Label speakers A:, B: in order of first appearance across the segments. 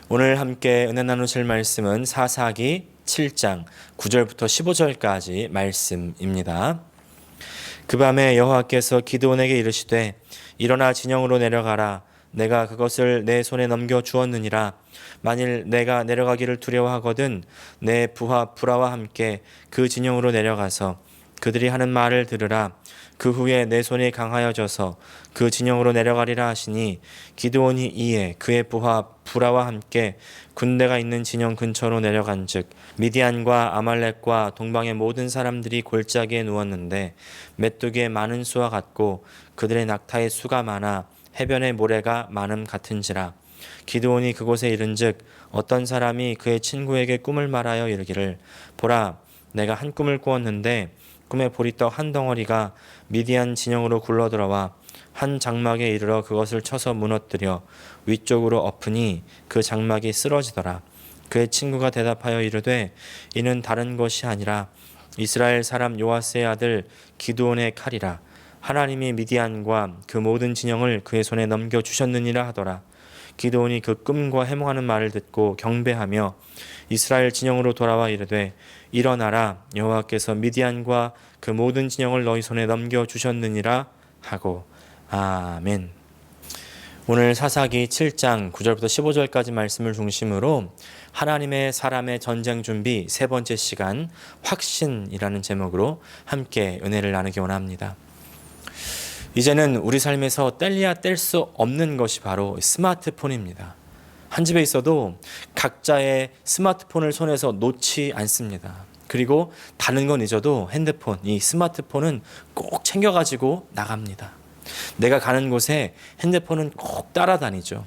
A: 오늘 함께 은혜 나누실 말씀은 사사기 7장 9절부터 15절까지 말씀입니다. 그 밤에 여호와께서 기드온에게 이르시되 일어나 진영으로 내려가라. 내가 그것을 내 손에 넘겨 주었느니라. 만일 내가 내려가기를 두려워하거든 내 부하 브라와 함께 그 진영으로 내려가서 그들이 하는 말을 들으라. 그 후에 내 손이 강하여져서 그 진영으로 내려가리라 하시니 기드온이 이에 그의 부하 브라와 함께 군대가 있는 진영 근처로 내려간즉 미디안과 아말렉과 동방의 모든 사람들이 골짜기에 누웠는데 메뚜기의 많은 수와 같고 그들의 낙타의 수가 많아 해변의 모래가 많음 같은지라. 기드온이 그곳에 이른즉 어떤 사람이 그의 친구에게 꿈을 말하여 이르기를 보라 내가 한 꿈을 꾸었는데 꿈에 보리떡 한 덩어리가 미디안 진영으로 굴러들어와 한 장막에 이르러 그것을 쳐서 무너뜨려 위쪽으로 엎으니 그 장막이 쓰러지더라. 그의 친구가 대답하여 이르되 이는 다른 것이 아니라 이스라엘 사람 요아스의 아들 기드온의 칼이라. 하나님이 미디안과 그 모든 진영을 그의 손에 넘겨주셨느니라 하더라. 기드온이 그 꿈과 해몽하는 말을 듣고 경배하며 이스라엘 진영으로 돌아와 이르되 일어나라 여호와께서 미디안과 그 모든 진영을 너희 손에 넘겨주셨느니라 하고 아멘. 오늘 사사기 7장 9절부터 15절까지 말씀을 중심으로 하나님의 사람의 전쟁 준비 세 번째 시간 확신이라는 제목으로 함께 은혜를 나누기 원합니다. 이제는 우리 삶에서 뗄래야 뗄 수 없는 것이 바로 스마트폰입니다. 한 집에 있어도 각자의 스마트폰을 손에서 놓지 않습니다. 그리고 다른 건 잊어도 핸드폰, 이 스마트폰은 꼭 챙겨가지고 나갑니다. 내가 가는 곳에 핸드폰은 꼭 따라다니죠.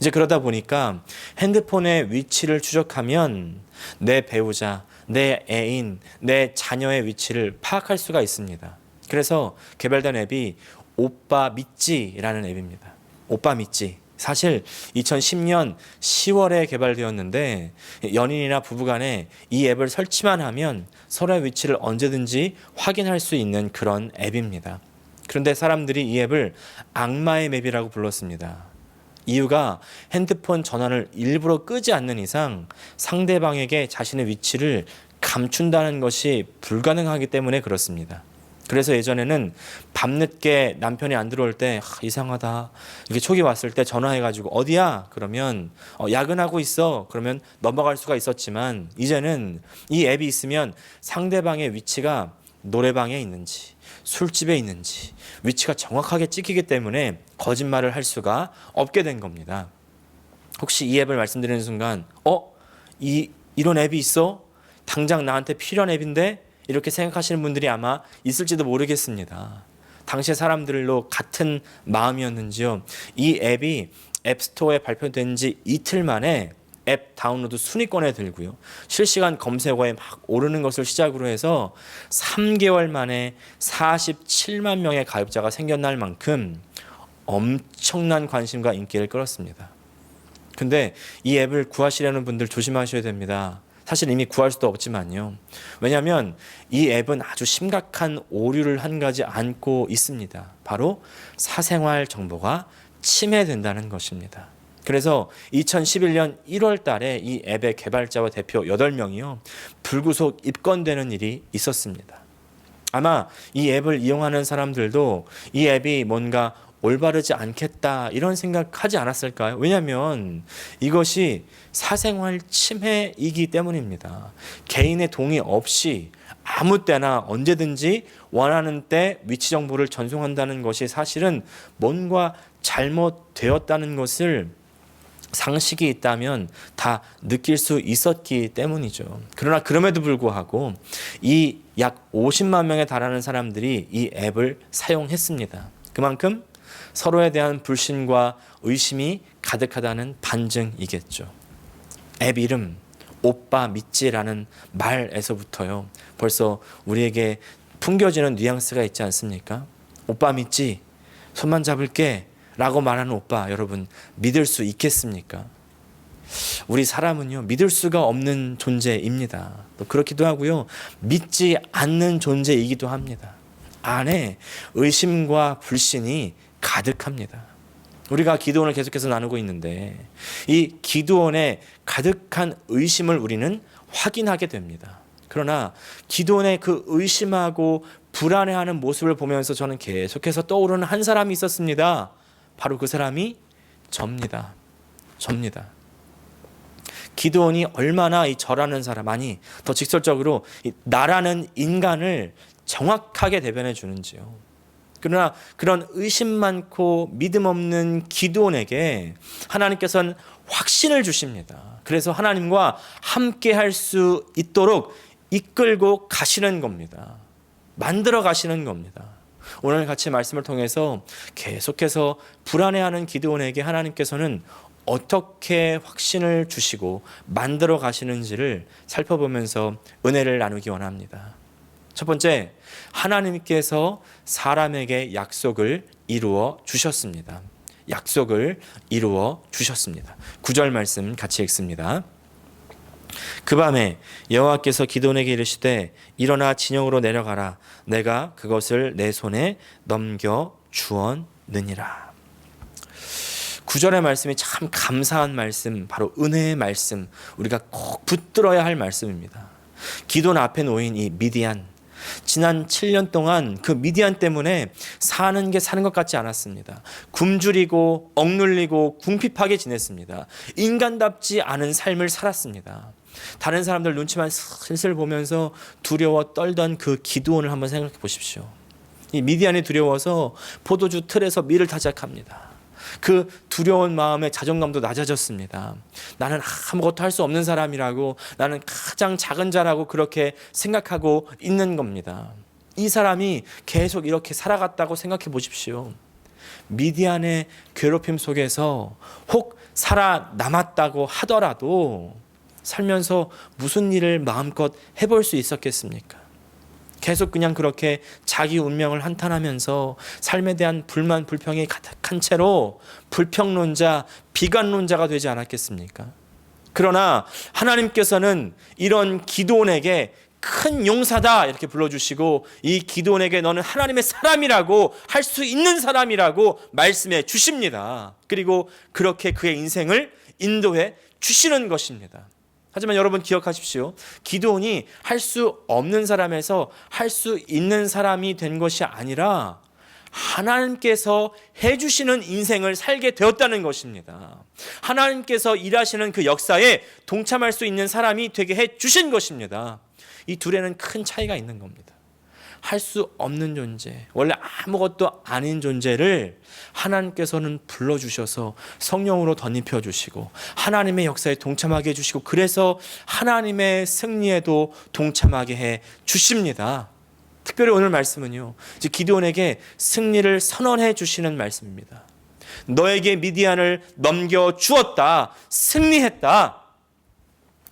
A: 이제 그러다 보니까 핸드폰의 위치를 추적하면 내 배우자, 내 애인, 내 자녀의 위치를 파악할 수가 있습니다. 그래서 개발된 앱이 오빠 믿지라는 앱입니다. 오빠 믿지. 사실 2010년 10월에 개발되었는데 연인이나 부부간에 이 앱을 설치만 하면 서로의 위치를 언제든지 확인할 수 있는 그런 앱입니다. 그런데 사람들이 이 앱을 악마의 맵이라고 불렀습니다. 이유가 핸드폰 전원을 일부러 끄지 않는 이상 상대방에게 자신의 위치를 감춘다는 것이 불가능하기 때문에 그렇습니다. 그래서 예전에는 밤늦게 남편이 안 들어올 때 이상하다 이렇게 촉이 왔을 때 전화해가지고 어디야? 그러면 야근하고 있어. 그러면 넘어갈 수가 있었지만 이제는 이 앱이 있으면 상대방의 위치가 노래방에 있는지 술집에 있는지 위치가 정확하게 찍히기 때문에 거짓말을 할 수가 없게 된 겁니다. 혹시 이 앱을 말씀드리는 순간 이런 앱이 있어? 당장 나한테 필요한 앱인데? 이렇게 생각하시는 분들이 아마 있을지도 모르겠습니다. 당시의 사람들로 같은 마음이었는지요. 이 앱이 앱스토어에 발표된 지 이틀 만에 앱 다운로드 순위권에 들고요. 실시간 검색어에 막 오르는 것을 시작으로 해서 3개월 만에 47만 명의 가입자가 생겨날 만큼 엄청난 관심과 인기를 끌었습니다. 근데 이 앱을 구하시려는 분들 조심하셔야 됩니다. 사실 이미 구할 수도 없지만요. 왜냐하면 이 앱은 아주 심각한 오류를 한 가지 안고 있습니다. 바로 사생활 정보가 침해된다는 것입니다. 그래서 2011년 1월 달에 이 앱의 개발자와 대표 8명이요. 불구속 입건되는 일이 있었습니다. 아마 이 앱을 이용하는 사람들도 이 앱이 뭔가 올바르지 않겠다 이런 생각하지 않았을까요? 왜냐하면 이것이 사생활 침해이기 때문입니다. 개인의 동의 없이 아무 때나 언제든지 원하는 때 위치 정보를 전송한다는 것이 사실은 뭔가 잘못되었다는 것을 상식이 있다면 다 느낄 수 있었기 때문이죠. 그러나 그럼에도 불구하고 이 약 50만 명에 달하는 사람들이 이 앱을 사용했습니다. 그만큼 서로에 대한 불신과 의심이 가득하다는 반증이겠죠. 앱 이름 오빠 믿지라는 말에서부터요. 벌써 우리에게 풍겨지는 뉘앙스가 있지 않습니까? 오빠 믿지? 손만 잡을게 라고 말하는 오빠 여러분 믿을 수 있겠습니까? 우리 사람은요 믿을 수가 없는 존재입니다. 또 그렇기도 하고요 믿지 않는 존재이기도 합니다. 안에 의심과 불신이 가득합니다. 우리가 기도원을 계속해서 나누고 있는데 이 기도원에 가득한 의심을 우리는 확인하게 됩니다. 그러나 기도원의 그 의심하고 불안해하는 모습을 보면서 저는 계속해서 떠오르는 한 사람이 있었습니다. 바로 그 사람이 접니다. 기도원이 얼마나 이 저라는 사람, 아니 더 직설적으로 나라는 인간을 정확하게 대변해 주는지요. 그러나 그런 의심 많고 믿음 없는 기도원에게 하나님께서는 확신을 주십니다. 그래서 하나님과 함께 할 수 있도록 이끌고 가시는 겁니다. 만들어 가시는 겁니다. 오늘 같이 말씀을 통해서 계속해서 불안해하는 기도원에게 하나님께서는 어떻게 확신을 주시고 만들어 가시는지를 살펴보면서 은혜를 나누기 원합니다. 첫 번째, 하나님께서 사람에게 약속을 이루어 주셨습니다. 약속을 이루어 주셨습니다. 9절 말씀 같이 읽습니다. 그 밤에 여호와께서 기드온에게 이르시되 일어나 진영으로 내려가라. 내가 그것을 내 손에 넘겨 주었느니라. 9절의 말씀이 참 감사한 말씀, 바로 은혜의 말씀, 우리가 꼭 붙들어야 할 말씀입니다. 기드온 앞에 놓인 이 미디안, 지난 7년 동안 그 미디안 때문에 사는 게 사는 것 같지 않았습니다. 굶주리고 억눌리고 궁핍하게 지냈습니다. 인간답지 않은 삶을 살았습니다. 다른 사람들 눈치만 슬슬 보면서 두려워 떨던 그 기드온을 한번 생각해 보십시오. 이 미디안이 두려워서 포도주 틀에서 밀을 타작합니다. 그 두려운 마음에 자존감도 낮아졌습니다. 나는 아무것도 할 수 없는 사람이라고, 나는 가장 작은 자라고 그렇게 생각하고 있는 겁니다. 이 사람이 계속 이렇게 살아갔다고 생각해 보십시오. 미디안의 괴롭힘 속에서 혹 살아남았다고 하더라도 살면서 무슨 일을 마음껏 해볼 수 있었겠습니까? 계속 그냥 그렇게 자기 운명을 한탄하면서 삶에 대한 불만, 불평이 가득한 채로 불평론자, 비관론자가 되지 않았겠습니까? 그러나 하나님께서는 이런 기드온에게 큰 용사다 이렇게 불러주시고, 이 기드온에게 너는 하나님의 사람이라고, 할 수 있는 사람이라고 말씀해 주십니다. 그리고 그렇게 그의 인생을 인도해 주시는 것입니다. 하지만 여러분 기억하십시오. 기드온이 할 수 없는 사람에서 할 수 있는 사람이 된 것이 아니라 하나님께서 해주시는 인생을 살게 되었다는 것입니다. 하나님께서 일하시는 그 역사에 동참할 수 있는 사람이 되게 해주신 것입니다. 이 둘에는 큰 차이가 있는 겁니다. 할 수 없는 존재, 원래 아무것도 아닌 존재를 하나님께서는 불러주셔서 성령으로 덧입혀 주시고 하나님의 역사에 동참하게 해주시고, 그래서 하나님의 승리에도 동참하게 해 주십니다. 특별히 오늘 말씀은요, 기드온에게 승리를 선언해 주시는 말씀입니다. 너에게 미디안을 넘겨 주었다, 승리했다.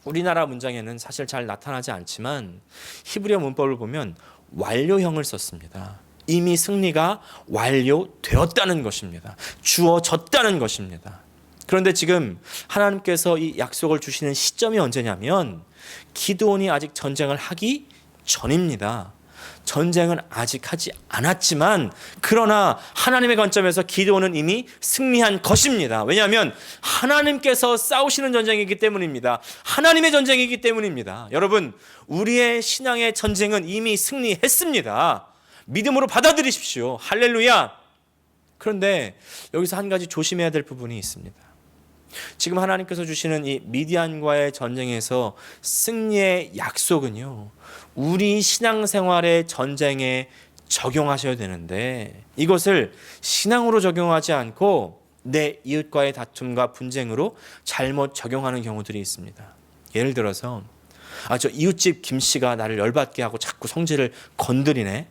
A: 우리나라 문장에는 사실 잘 나타나지 않지만 히브리어 문법을 보면 완료형을 썼습니다. 이미 승리가 완료되었다는 것입니다. 주어졌다는 것입니다. 그런데 지금 하나님께서 이 약속을 주시는 시점이 언제냐면 기드온이 아직 전쟁을 하기 전입니다. 전쟁은 아직 하지 않았지만, 그러나 하나님의 관점에서 기드온은 이미 승리한 것입니다. 왜냐하면 하나님께서 싸우시는 전쟁이기 때문입니다. 하나님의 전쟁이기 때문입니다. 여러분, 우리의 신앙의 전쟁은 이미 승리했습니다. 믿음으로 받아들이십시오. 할렐루야. 그런데 여기서 한 가지 조심해야 될 부분이 있습니다. 지금 하나님께서 주시는 이 미디안과의 전쟁에서 승리의 약속은요, 우리 신앙생활의 전쟁에 적용하셔야 되는데, 이것을 신앙으로 적용하지 않고 내 이웃과의 다툼과 분쟁으로 잘못 적용하는 경우들이 있습니다. 예를 들어서 저 이웃집 김씨가 나를 열받게 하고 자꾸 성질을 건드리네.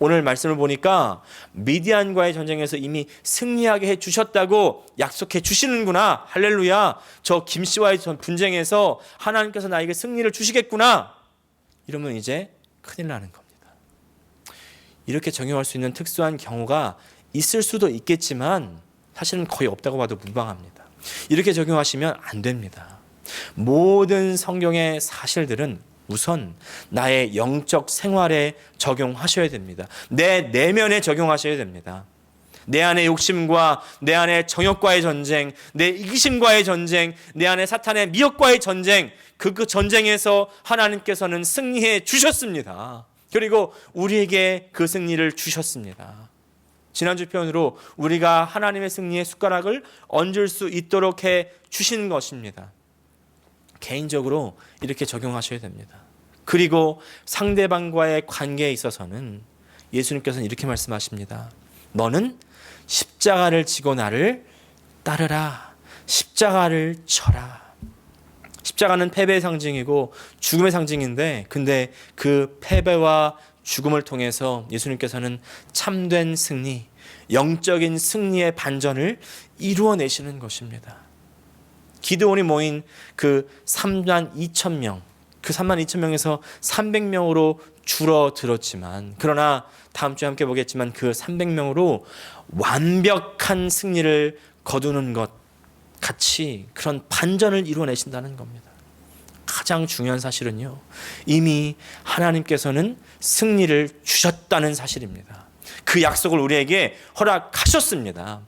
A: 오늘 말씀을 보니까 미디안과의 전쟁에서 이미 승리하게 해주셨다고 약속해 주시는구나. 할렐루야. 저 김씨와의 분쟁에서 하나님께서 나에게 승리를 주시겠구나. 이러면 이제 큰일 나는 겁니다. 이렇게 적용할 수 있는 특수한 경우가 있을 수도 있겠지만 사실은 거의 없다고 봐도 무방합니다. 이렇게 적용하시면 안 됩니다. 모든 성경의 사실들은 우선 나의 영적 생활에 적용하셔야 됩니다. 내 내면에 적용하셔야 됩니다. 내 안의 욕심과 내 안의 정욕과의 전쟁, 내 이기심과의 전쟁, 내 안의 사탄의 미혹과의 전쟁, 그 전쟁에서 하나님께서는 승리해 주셨습니다. 그리고 우리에게 그 승리를 주셨습니다. 지난주 표현으로 우리가 하나님의 승리의 숟가락을 얹을 수 있도록 해 주신 것입니다. 개인적으로 이렇게 적용하셔야 됩니다. 그리고 상대방과의 관계에 있어서는 예수님께서는 이렇게 말씀하십니다. 너는 십자가를 지고 나를 따르라. 십자가를 져라. 십자가는 패배의 상징이고 죽음의 상징인데, 근데 그 패배와 죽음을 통해서 예수님께서는 참된 승리, 영적인 승리의 반전을 이루어내시는 것입니다. 기드온이 모인 그 3만 2천 명, 그 3만 2천 명에서 300명으로 줄어들었지만, 그러나 다음 주에 함께 보겠지만 그 300명으로 완벽한 승리를 거두는 것 같이 그런 반전을 이루어내신다는 겁니다. 가장 중요한 사실은요, 이미 하나님께서는 승리를 주셨다는 사실입니다. 그 약속을 우리에게 허락하셨습니다.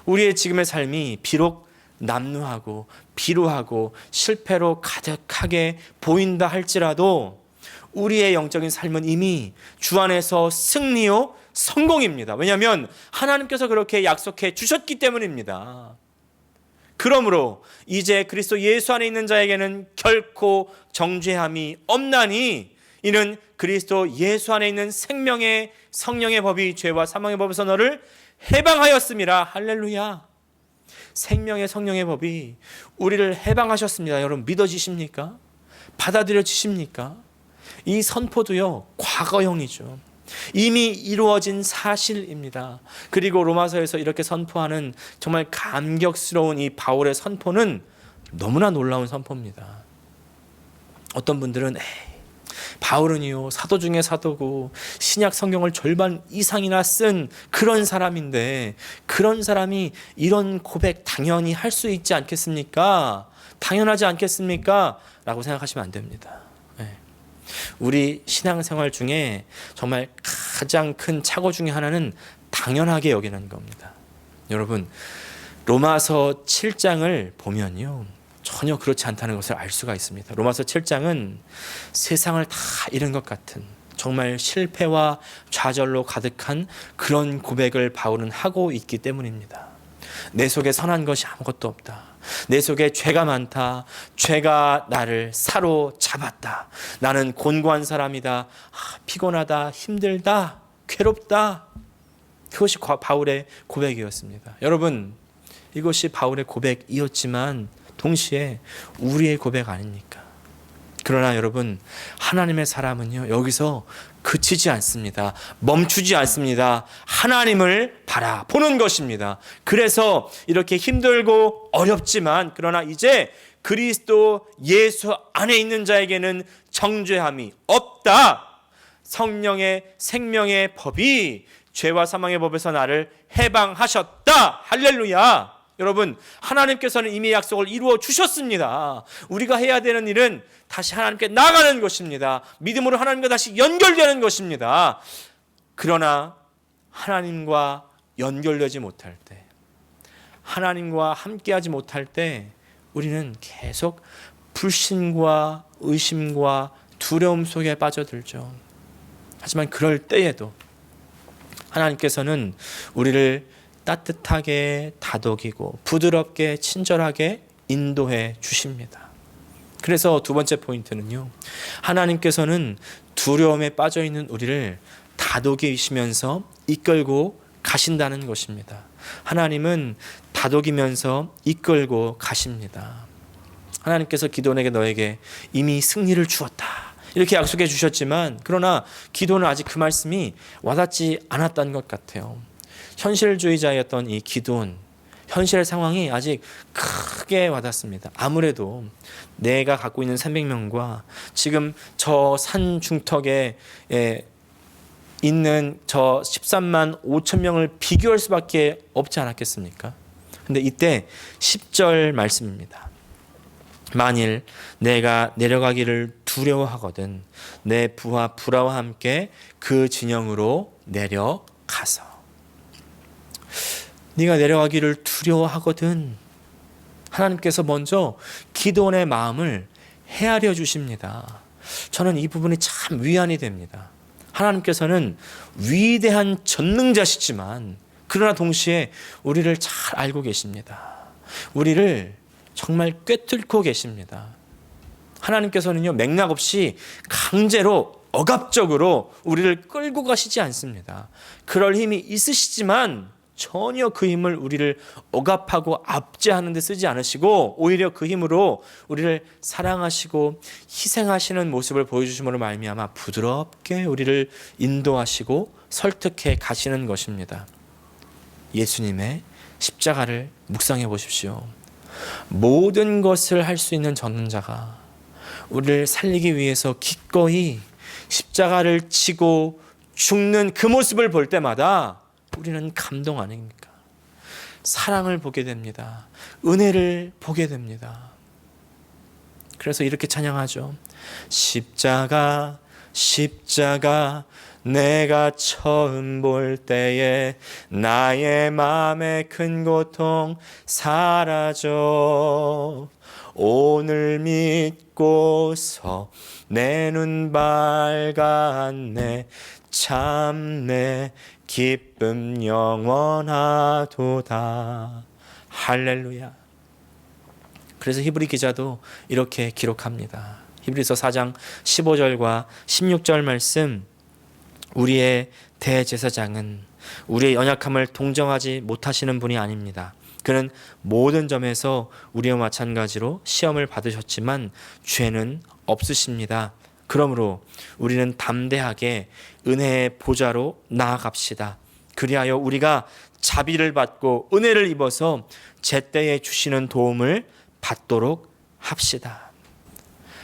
A: 우리의 지금의 삶이 비록 남루하고 비루하고 실패로 가득하게 보인다 할지라도 우리의 영적인 삶은 이미 주 안에서 승리요 성공입니다. 왜냐하면 하나님께서 그렇게 약속해 주셨기 때문입니다. 그러므로 이제 그리스도 예수 안에 있는 자에게는 결코 정죄함이 없나니, 이는 그리스도 예수 안에 있는 생명의 성령의 법이 죄와 사망의 법에서 너를 해방하였음이라. 할렐루야. 생명의 성령의 법이 우리를 해방하셨습니다. 여러분 믿어지십니까? 받아들여지십니까? 이 선포도요 과거형이죠. 이미 이루어진 사실입니다. 그리고 로마서에서 이렇게 선포하는 정말 감격스러운 이 바울의 선포는 너무나 놀라운 선포입니다. 어떤 분들은 바울은요 사도 중에 사도고 신약 성경을 절반 이상이나 쓴 그런 사람인데, 그런 사람이 이런 고백 당연히 할 수 있지 않겠습니까? 당연하지 않겠습니까? 라고 생각하시면 안 됩니다. 우리 신앙생활 중에 정말 가장 큰 착오 중에 하나는 당연하게 여기는 겁니다. 여러분, 로마서 7장을 보면요 전혀 그렇지 않다는 것을 알 수가 있습니다. 로마서 7장은 세상을 다 잃은 것 같은 정말 실패와 좌절로 가득한 그런 고백을 바울은 하고 있기 때문입니다. 내 속에 선한 것이 아무것도 없다. 내 속에 죄가 많다. 죄가 나를 사로잡았다. 나는 곤고한 사람이다. 피곤하다. 힘들다. 괴롭다. 그것이 바울의 고백이었습니다. 여러분, 이것이 바울의 고백이었지만 동시에 우리의 고백 아닙니까? 그러나 여러분, 하나님의 사람은요 여기서 그치지 않습니다. 멈추지 않습니다. 하나님을 바라보는 것입니다. 그래서 이렇게 힘들고 어렵지만, 그러나 이제 그리스도 예수 안에 있는 자에게는 정죄함이 없다. 성령의 생명의 법이 죄와 사망의 법에서 나를 해방하셨다. 할렐루야. 여러분, 하나님께서는 이미 약속을 이루어 주셨습니다. 우리가 해야 되는 일은 다시 하나님께 나가는 것입니다. 믿음으로 하나님과 다시 연결되는 것입니다. 그러나 하나님과 연결되지 못할 때, 하나님과 함께하지 못할 때 우리는 계속 불신과 의심과 두려움 속에 빠져들죠. 하지만 그럴 때에도 하나님께서는 우리를 따뜻하게 다독이고 부드럽게 친절하게 인도해 주십니다. 그래서 두 번째 포인트는요, 하나님께서는 두려움에 빠져있는 우리를 다독이시면서 이끌고 가신다는 것입니다. 하나님은 다독이면서 이끌고 가십니다. 하나님께서 기도원에게 너에게 이미 승리를 주었다 이렇게 약속해 주셨지만, 그러나 기도는 아직 그 말씀이 와닿지 않았던 것 같아요. 현실주의자였던 이 기도원, 현실의 상황이 아직 크게 와닿습니다. 아무래도 내가 갖고 있는 300명과 지금 저 산 중턱에 있는 저 13만 5천 명을 비교할 수밖에 없지 않았겠습니까? 근데 이때 10절 말씀입니다. 만일 내가 내려가기를 두려워하거든 내 부하 브라와 함께 그 진영으로 내려가서. 네가 내려가기를 두려워하거든. 하나님께서 먼저 기드온의 마음을 헤아려 주십니다. 저는 이 부분이 참 위안이 됩니다. 하나님께서는 위대한 전능자시지만 그러나 동시에 우리를 잘 알고 계십니다. 우리를 정말 꿰뚫고 계십니다. 하나님께서는요, 맥락 없이 강제로 억압적으로 우리를 끌고 가시지 않습니다. 그럴 힘이 있으시지만 전혀 그 힘을 우리를 억압하고 압제하는 데 쓰지 않으시고 오히려 그 힘으로 우리를 사랑하시고 희생하시는 모습을 보여주심으로 말미암아 부드럽게 우리를 인도하시고 설득해 가시는 것입니다. 예수님의 십자가를 묵상해 보십시오. 모든 것을 할 수 있는 전능자가 우리를 살리기 위해서 기꺼이 십자가를 지고 죽는 그 모습을 볼 때마다 우리는 감동 아닙니까? 사랑을 보게 됩니다. 은혜를 보게 됩니다. 그래서 이렇게 찬양하죠. 십자가 십자가 내가 처음 볼 때에 나의 마음의 큰 고통 사라져 오늘 믿고서 내 눈 밝았네 참 내 기쁨 영원하도다. 할렐루야. 그래서 히브리 기자도 이렇게 기록합니다. 히브리서 4장 15절과 16절 말씀, 우리의 대제사장은 우리의 연약함을 동정하지 못하시는 분이 아닙니다. 그는 모든 점에서 우리와 마찬가지로 시험을 받으셨지만 죄는 없으십니다. 그러므로 우리는 담대하게 은혜의 보좌로 나아갑시다. 그리하여 우리가 자비를 받고 은혜를 입어서 제때에 주시는 도움을 받도록 합시다.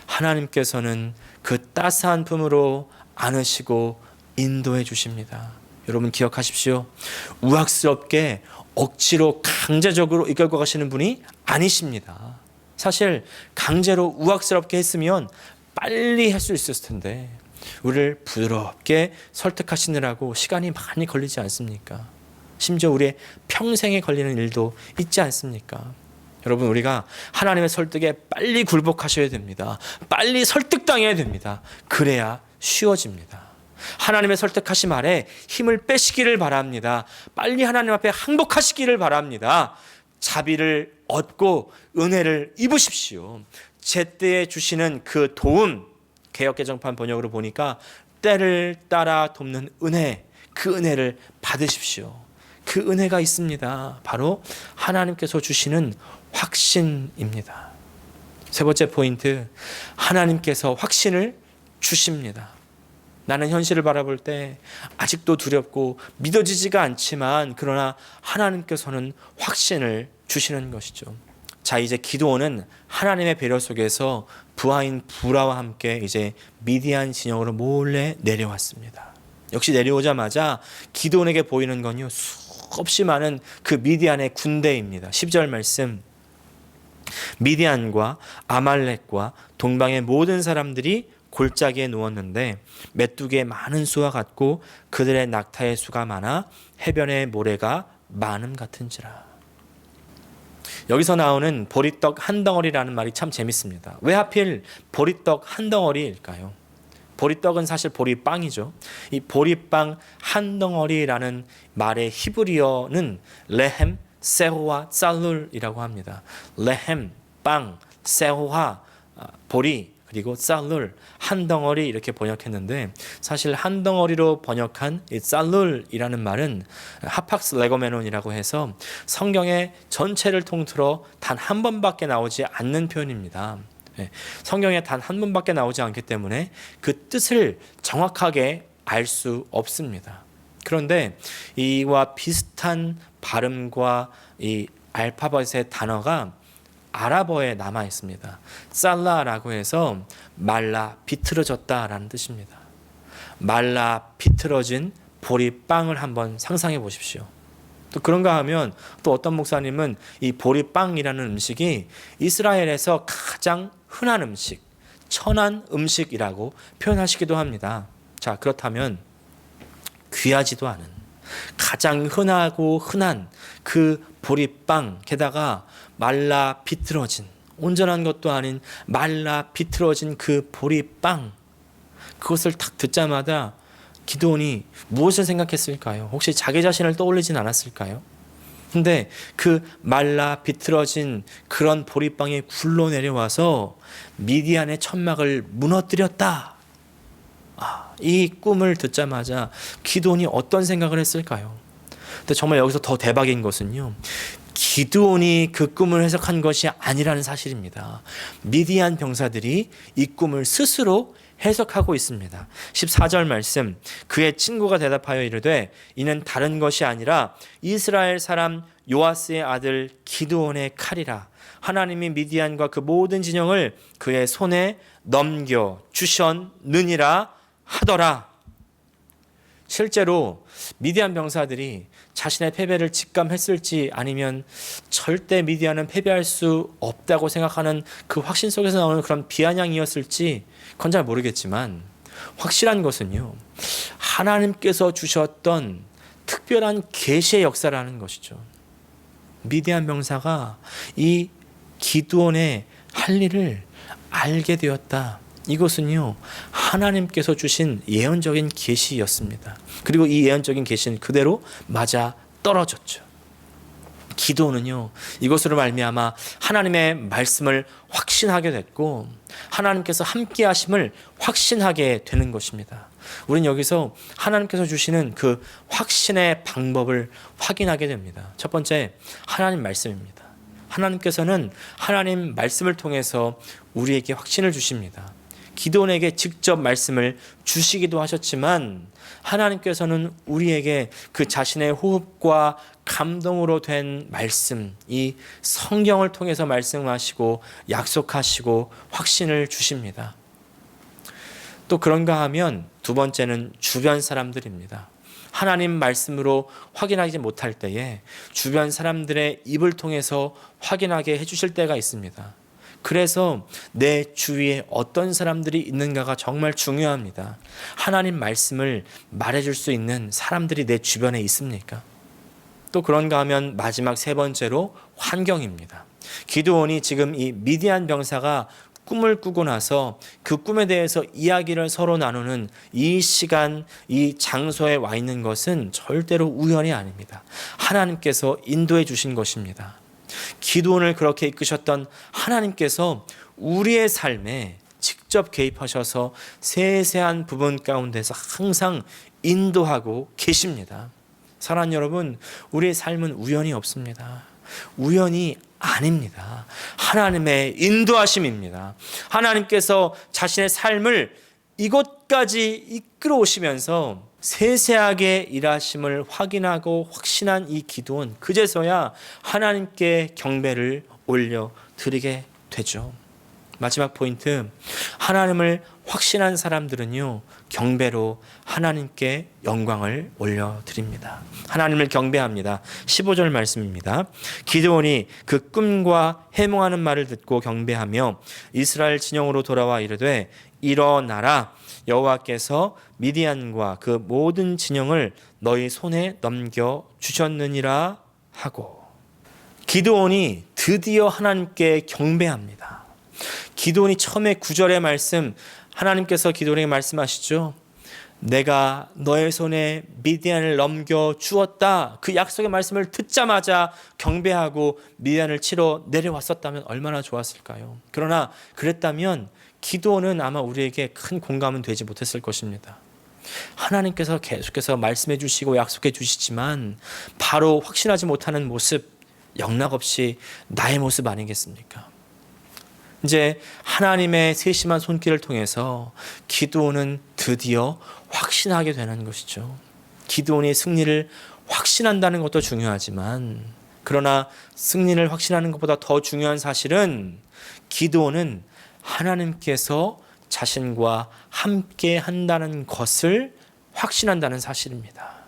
A: 하나님께서는 그 따스한 품으로 안으시고 인도해 주십니다. 여러분 기억하십시오. 우악스럽게 억지로 강제적으로 이끌고 가시는 분이 아니십니다. 사실 강제로 우악스럽게 했으면 빨리 할 수 있었을 텐데 우리를 부드럽게 설득하시느라고 시간이 많이 걸리지 않습니까? 심지어 우리의 평생에 걸리는 일도 있지 않습니까? 여러분 우리가 하나님의 설득에 빨리 굴복하셔야 됩니다. 빨리 설득당해야 됩니다. 그래야 쉬워집니다. 하나님의 설득하심 아래 힘을 빼시기를 바랍니다. 빨리 하나님 앞에 항복하시기를 바랍니다. 자비를 얻고 은혜를 입으십시오. 제때에 주시는 그 도움, 개역개정판 번역으로 보니까 때를 따라 돕는 은혜, 그 은혜를 받으십시오. 그 은혜가 있습니다. 바로 하나님께서 주시는 확신입니다. 세 번째 포인트, 하나님께서 확신을 주십니다. 나는 현실을 바라볼 때 아직도 두렵고 믿어지지가 않지만 그러나 하나님께서는 확신을 주시는 것이죠. 자, 이제 기드온은 하나님의 배려 속에서 부하인 부라와 함께 이제 미디안 진영으로 몰래 내려왔습니다. 역시 내려오자마자 기드온에게 보이는 건요, 수없이 많은 그 미디안의 군대입니다. 10절 말씀, 미디안과 아말렉과 동방의 모든 사람들이 골짜기에 누웠는데 메뚜기의 많은 수와 같고 그들의 낙타의 수가 많아 해변의 모래가 많음 같은지라. 여기서 나오는 보리떡 한 덩어리라는 말이 참 재밌습니다. 왜 하필 보리떡 한 덩어리일까요? 보리떡은 사실 보리빵이죠. 이 보리빵 한 덩어리라는 말의 히브리어는 레헴, 세호와 쌀룰이라고 합니다. 레헴, 빵, 세호와 보리, 그리고 쌀룰, 한 덩어리 이렇게 번역했는데 사실 한 덩어리로 번역한 이 쌀룰이라는 말은 하팍스 레고메논이라고 해서 성경의 전체를 통틀어 단 한 번밖에 나오지 않는 표현입니다. 성경에 단 한 번밖에 나오지 않기 때문에 그 뜻을 정확하게 알 수 없습니다. 그런데 이와 비슷한 발음과 이 알파벳의 단어가 아랍어에 남아 있습니다. 살라라고 해서 말라 비틀어졌다라는 뜻입니다. 말라 비틀어진 보리빵을 한번 상상해 보십시오. 또 그런가 하면 또 어떤 목사님은 이 보리빵이라는 음식이 이스라엘에서 가장 흔한 음식, 천한 음식이라고 표현하시기도 합니다. 자, 그렇다면 귀하지도 않은 가장 흔한 그 보리빵, 게다가 말라 비틀어진, 온전한 것도 아닌 말라 비틀어진 그 보리빵, 그것을 딱 듣자마자 기드온이 무엇을 생각했을까요? 혹시 자기 자신을 떠올리진 않았을까요? 근데 그 말라 비틀어진 그런 보리빵이 굴러 내려와서 미디안의 천막을 무너뜨렸다. 이 꿈을 듣자마자 기드온이 어떤 생각을 했을까요? 근데 정말 여기서 더 대박인 것은요, 기드온이 그 꿈을 해석한 것이 아니라는 사실입니다. 미디안 병사들이 이 꿈을 스스로 해석하고 있습니다. 14절 말씀, 그의 친구가 대답하여 이르되 이는 다른 것이 아니라 이스라엘 사람 요아스의 아들 기드온의 칼이라. 하나님이 미디안과 그 모든 진영을 그의 손에 넘겨 주셨느니라 하더라. 실제로 미디안 병사들이 자신의 패배를 직감했을지 아니면 절대 미디안은 패배할 수 없다고 생각하는 그 확신 속에서 나오는 그런 비아냥이었을지 그건 잘 모르겠지만, 확실한 것은요, 하나님께서 주셨던 특별한 계시의 역사라는 것이죠. 미디안 병사가 이 기드온의 할 일을 알게 되었다. 이것은요, 하나님께서 주신 예언적인 계시였습니다. 그리고 이 예언적인 계시는 그대로 맞아 떨어졌죠. 기도는요, 이것으로 말미암아 하나님의 말씀을 확신하게 됐고 하나님께서 함께 하심을 확신하게 되는 것입니다. 우리는 여기서 하나님께서 주시는 그 확신의 방법을 확인하게 됩니다. 첫 번째, 하나님 말씀입니다. 하나님께서는 하나님 말씀을 통해서 우리에게 확신을 주십니다. 기드온에게 직접 말씀을 주시기도 하셨지만 하나님께서는 우리에게 그 자신의 호흡과 감동으로 된 말씀, 이 성경을 통해서 말씀하시고 약속하시고 확신을 주십니다. 또 그런가 하면 두 번째는 주변 사람들입니다. 하나님 말씀으로 확인하지 못할 때에 주변 사람들의 입을 통해서 확인하게 해주실 때가 있습니다. 그래서 내 주위에 어떤 사람들이 있는가가 정말 중요합니다. 하나님 말씀을 말해줄 수 있는 사람들이 내 주변에 있습니까? 또 그런가 하면 마지막 세 번째로 환경입니다. 기드온이 지금 이 미디안 병사가 꿈을 꾸고 나서 그 꿈에 대해서 이야기를 서로 나누는 이 시간, 이 장소에 와 있는 것은 절대로 우연이 아닙니다. 하나님께서 인도해 주신 것입니다. 기드온을 그렇게 이끄셨던 하나님께서 우리의 삶에 직접 개입하셔서 세세한 부분 가운데서 항상 인도하고 계십니다. 사랑하는 여러분, 우리의 삶은 우연이 없습니다. 우연이 아닙니다. 하나님의 인도하심입니다. 하나님께서 자신의 삶을 이곳까지 이끌어 오시면서 세세하게 일하심을 확인하고 확신한 이 기도는 그제서야 하나님께 경배를 올려드리게 되죠. 마지막 포인트, 하나님을 확신한 사람들은요, 경배로 하나님께 영광을 올려드립니다. 하나님을 경배합니다. 15절 말씀입니다. 기드온이 그 꿈과 해몽하는 말을 듣고 경배하며 이스라엘 진영으로 돌아와 이르되 일어나라, 여호와께서 미디안과 그 모든 진영을 너희 손에 넘겨 주셨느니라 하고, 기드온이 드디어 하나님께 경배합니다. 기드온이 처음에 9절의 말씀, 하나님께서 기드온에게 말씀하시죠. 내가 너의 손에 미디안을 넘겨 주었다. 그 약속의 말씀을 듣자마자 경배하고 미디안을 치러 내려왔었다면 얼마나 좋았을까요? 그러나 그랬다면 기드온은 아마 우리에게 큰 공감은 되지 못했을 것입니다. 하나님께서 계속해서 말씀해 주시고 약속해 주시지만 바로 확신하지 못하는 모습, 영락없이 나의 모습 아니겠습니까? 이제 하나님의 세심한 손길을 통해서 기드온은 드디어 확신하게 되는 것이죠. 기드온이 승리를 확신한다는 것도 중요하지만, 그러나 승리를 확신하는 것보다 더 중요한 사실은 기드온은 하나님께서 자신과 함께 한다는 것을 확신한다는 사실입니다.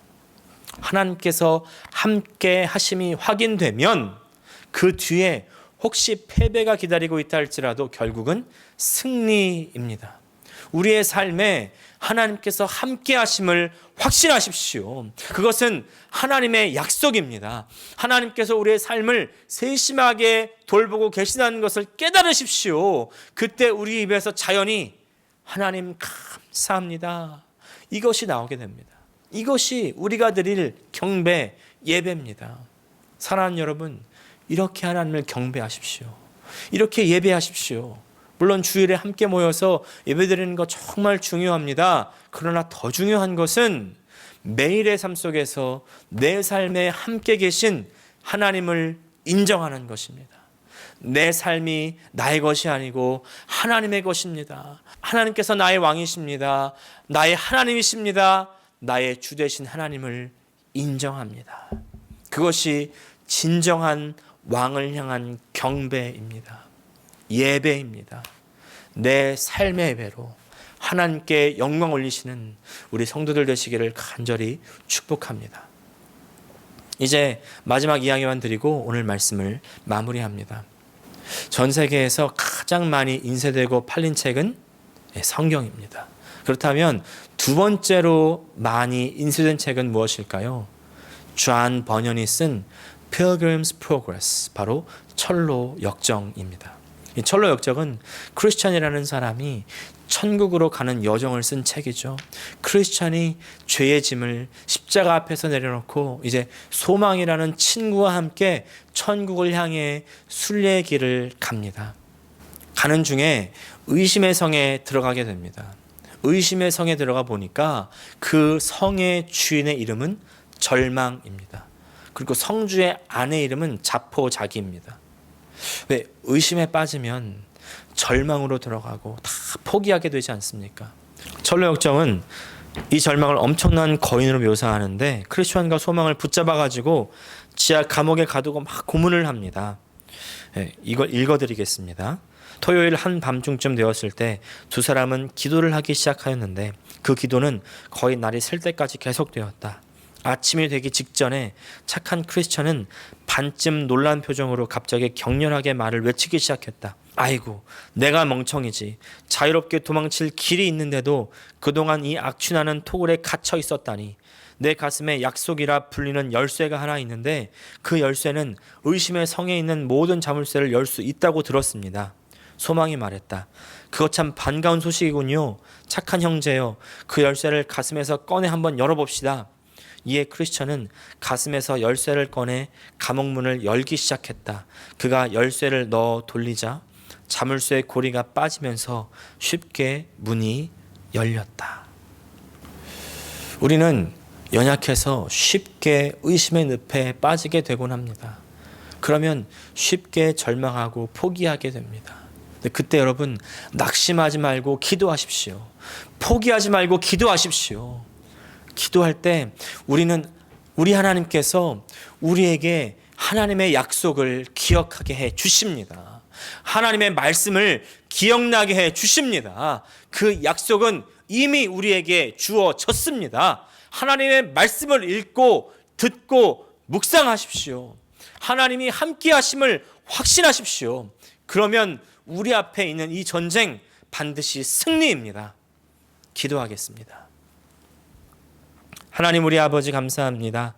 A: 하나님께서 함께 하심이 확인되면 그 뒤에 혹시 패배가 기다리고 있다 할지라도 결국은 승리입니다. 우리의 삶에 하나님께서 함께 하심을 확신하십시오. 그것은 하나님의 약속입니다. 하나님께서 우리의 삶을 세심하게 돌보고 계시다는 것을 깨달으십시오. 그때 우리 입에서 자연히 하나님 감사합니다, 이것이 나오게 됩니다. 이것이 우리가 드릴 경배, 예배입니다. 사랑하는 여러분, 이렇게 하나님을 경배하십시오. 이렇게 예배하십시오. 물론 주일에 함께 모여서 예배드리는 거 정말 중요합니다. 그러나 더 중요한 것은 매일의 삶 속에서 내 삶에 함께 계신 하나님을 인정하는 것입니다. 내 삶이 나의 것이 아니고 하나님의 것입니다. 하나님께서 나의 왕이십니다. 나의 하나님이십니다. 나의 주 되신 하나님을 인정합니다. 그것이 진정한 왕을 향한 경배입니다. 예배입니다. 내 삶의 예배로 하나님께 영광 올리시는 우리 성도들 되시기를 간절히 축복합니다. 이제 마지막 이야기만 드리고 오늘 말씀을 마무리합니다. 전 세계에서 가장 많이 인쇄되고 팔린 책은 성경입니다. 그렇다면 두 번째로 많이 인쇄된 책은 무엇일까요? 존 버년이 쓴 Pilgrim's Progress, 바로 철로 역정입니다. 이 철로 역정은 크리스천이라는 사람이 천국으로 가는 여정을 쓴 책이죠. 크리스천이 죄의 짐을 십자가 앞에서 내려놓고 이제 소망이라는 친구와 함께 천국을 향해 순례의 길을 갑니다. 가는 중에 의심의 성에 들어가게 됩니다. 의심의 성에 들어가 보니까 그 성의 주인의 이름은 절망입니다. 그리고 성주의 아내 이름은 자포자기입니다. 왜 의심에 빠지면 절망으로 들어가고 다 포기하게 되지 않습니까? 철로 역정은 이 절망을 엄청난 거인으로 묘사하는데 크리스천과 소망을 붙잡아가지고 지하 감옥에 가두고 막 고문을 합니다. 이걸 읽어드리겠습니다. 토요일 한밤중쯤 되었을 때 두 사람은 기도를 하기 시작하였는데 그 기도는 거의 날이 셀 때까지 계속되었다. 아침이 되기 직전에 착한 크리스천은 반쯤 놀란 표정으로 갑자기 격렬하게 말을 외치기 시작했다. 아이고, 내가 멍청이지. 자유롭게 도망칠 길이 있는데도 그동안 이 악취나는 토굴에 갇혀 있었다니. 내 가슴에 약속이라 불리는 열쇠가 하나 있는데 그 열쇠는 의심의 성에 있는 모든 자물쇠를 열 수 있다고 들었습니다. 소망이 말했다. 그거 참 반가운 소식이군요. 착한 형제여, 그 열쇠를 가슴에서 꺼내 한번 열어봅시다. 이에 크리스천은 가슴에서 열쇠를 꺼내 감옥문을 열기 시작했다. 그가 열쇠를 넣어 돌리자 자물쇠의 고리가 빠지면서 쉽게 문이 열렸다. 우리는 연약해서 쉽게 의심의 늪에 빠지게 되곤 합니다. 그러면 쉽게 절망하고 포기하게 됩니다. 그때 여러분, 낙심하지 말고 기도하십시오. 포기하지 말고 기도하십시오. 기도할 때 우리 하나님께서 우리에게 하나님의 약속을 기억하게 해 주십니다. 하나님의 말씀을 기억나게 해 주십니다. 그 약속은 이미 우리에게 주어졌습니다. 하나님의 말씀을 읽고 듣고 묵상하십시오. 하나님이 함께 하심을 확신하십시오. 그러면 우리 앞에 있는 이 전쟁 반드시 승리입니다. 기도하겠습니다. 하나님, 우리 아버지 감사합니다.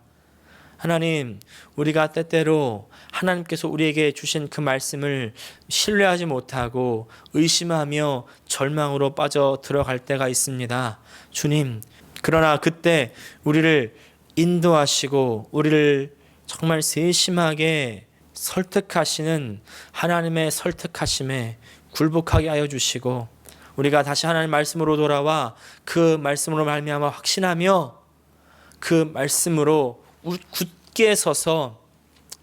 A: 하나님, 우리가 때때로 하나님께서 우리에게 주신 그 말씀을 신뢰하지 못하고 의심하며 절망으로 빠져 들어갈 때가 있습니다. 주님, 그러나 그때 우리를 인도하시고 우리를 정말 세심하게 설득하시는 하나님의 설득하심에 굴복하게 하여 주시고 우리가 다시 하나님 말씀으로 돌아와 그 말씀으로 말미암아 확신하며 그 말씀으로 굳게 서서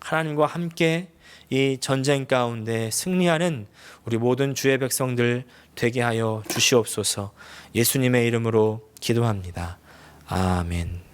A: 하나님과 함께 이 전쟁 가운데 승리하는 우리 모든 주의 백성들 되게 하여 주시옵소서. 예수님의 이름으로 기도합니다. 아멘.